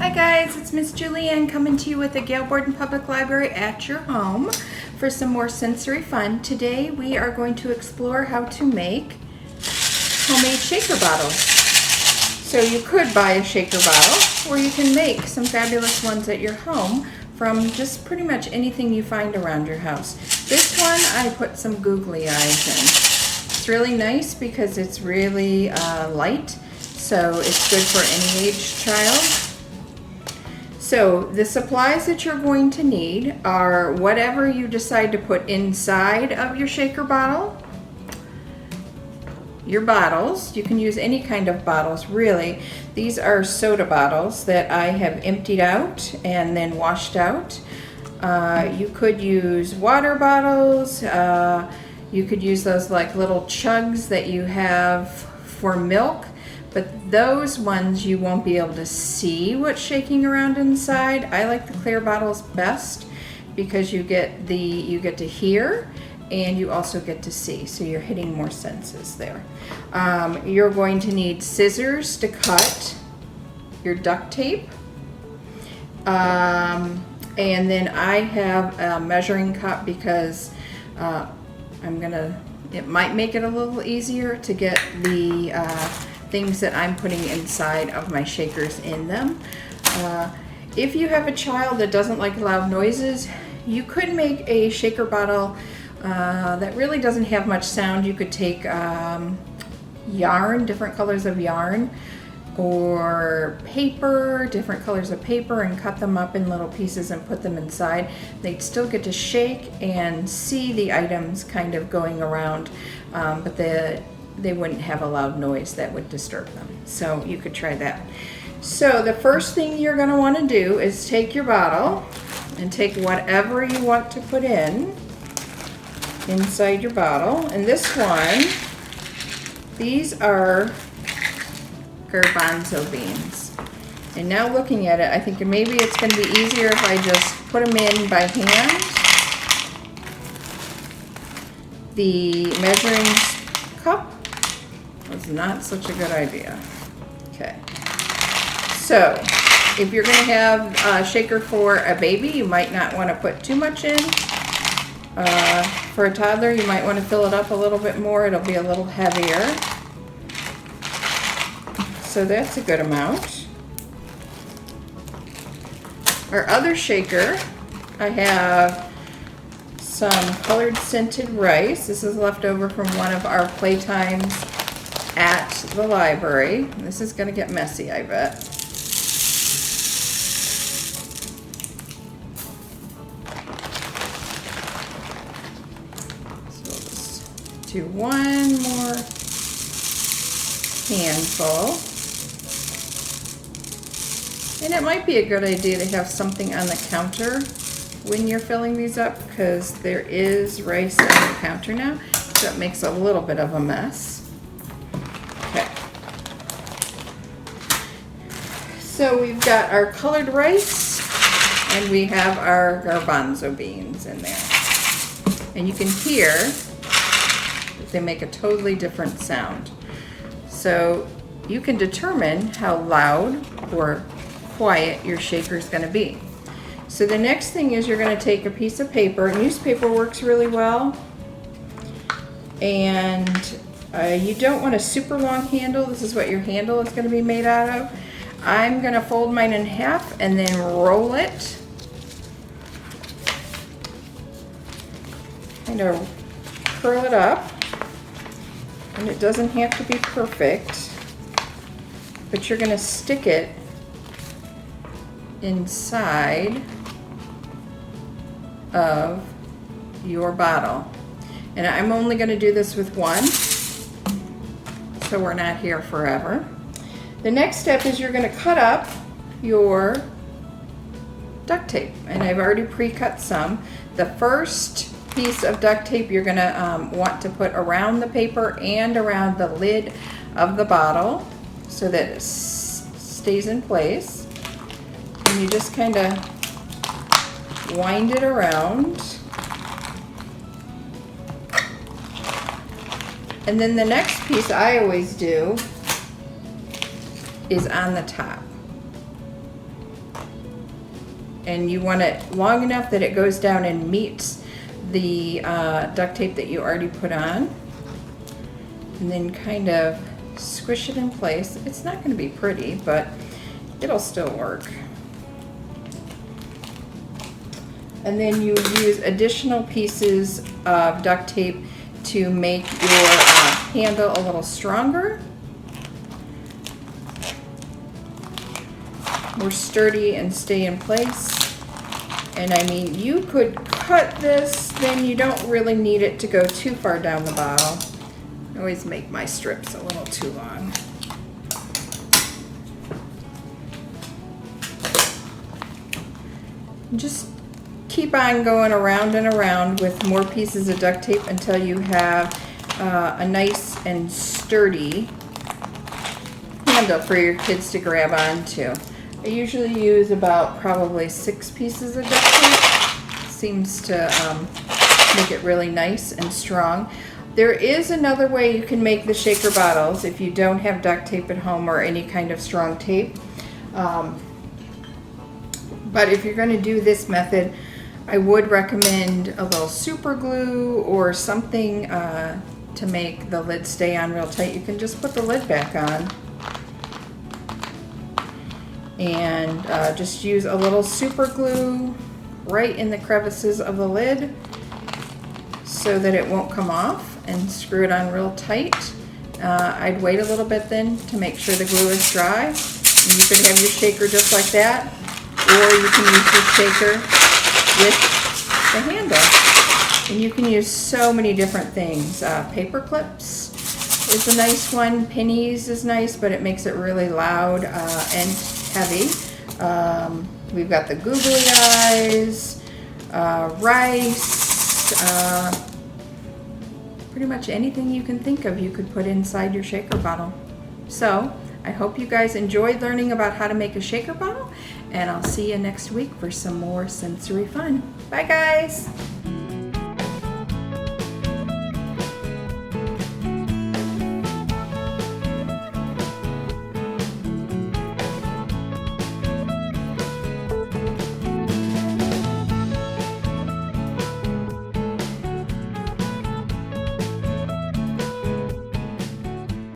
Hi guys, it's Miss Julianne coming to you with the Gail Borden Public Library at your home for some more sensory fun. Today we are going to explore how to make homemade shaker bottles. So you could buy a shaker bottle, or you can make some fabulous ones at your home from just pretty much anything you find around your house. This one I put some googly eyes in. It's really nice because it's really light, so it's good for any age child. So the supplies that you're going to need are whatever you decide to put inside of your shaker bottle. Your bottles, you can use any kind of bottles really. These are soda bottles that I have emptied out and then washed out. You could use water bottles. You could use those like little chugs that you have for milk. But those ones you won't be able to see what's shaking around inside. I like the clear bottles best because you get to hear and you also get to see, so you're hitting more senses there. You're going to need scissors to cut, your duct tape, and then I have a measuring cup because it might make it a little easier to get the things that I'm putting inside of my shakers in them. If you have a child that doesn't like loud noises, you could make a shaker bottle that really doesn't have much sound. You could take yarn, different colors of yarn, or paper, different colors of paper, and cut them up in little pieces and put them inside. They'd still get to shake and see the items kind of going around, but they wouldn't have a loud noise that would disturb them. So you could try that. So the first thing you're going to want to do is take your bottle and take whatever you want to put inside your bottle. And this one, these are garbanzo beans. And now looking at it, I think maybe it's going to be easier if I just put them in by hand. The measuring cup was not such a good idea. Okay. So, if you're going to have a shaker for a baby, you might not want to put too much in. For a toddler, you might want to fill it up a little bit more. It'll be a little heavier. So that's a good amount. Our other shaker, I have some colored scented rice. This is left over from one of our playtimes at the library. This is going to get messy, I bet. So we'll just do one more handful. And it might be a good idea to have something on the counter when you're filling these up, because there is rice on the counter now, so it makes a little bit of a mess. Okay. So we've got our colored rice and we have our garbanzo beans in there. And you can hear that they make a totally different sound. So you can determine how loud or quiet your shaker is going to be. So the next thing is you're going to take a piece of paper. Newspaper works really well. And you don't want a super long handle. This is what your handle is going to be made out of. I'm going to fold mine in half and then roll it. Kind of curl it up. And it doesn't have to be perfect, but you're going to stick it inside of your bottle. And I'm only going to do this with one, so we're not here forever. The next step is you're going to cut up your duct tape, and I've already pre-cut some. The first piece of duct tape you're going to want to put around the paper and around the lid of the bottle so that it stays in place. And you just kind of wind it around. And then the next piece I always do is on the top. and you want it long enough that it goes down and meets the duct tape that you already put on, and then kind of squish it in place. It's not going to be pretty, but it'll still work. And then you use additional pieces of duct tape to make your handle a little stronger, more sturdy, and stay in place. And I mean, you could cut this, then you don't really need it to go too far down the bottle. I always make my strips a little too long. Just keep on going around and around with more pieces of duct tape until you have a nice and sturdy handle for your kids to grab onto. I usually use about probably 6 pieces of duct tape. Seems to make it really nice and strong. There is another way you can make the shaker bottles if you don't have duct tape at home or any kind of strong tape. But if you're going to do this method, I would recommend a little super glue or something to make the lid stay on real tight. You can just put the lid back on and just use a little super glue right in the crevices of the lid so that it won't come off, and screw it on real tight. I'd wait a little bit then to make sure the glue is dry. And you can have your shaker just like that, or you can use your shaker with the handle. And you can use so many different things. Paper clips is a nice one. Pennies is nice, but it makes it really loud and heavy. We've got the googly eyes, rice, pretty much anything you can think of you could put inside your shaker bottle. So I hope you guys enjoyed learning about how to make a shaker bottle, and I'll see you next week for some more sensory fun. Bye guys!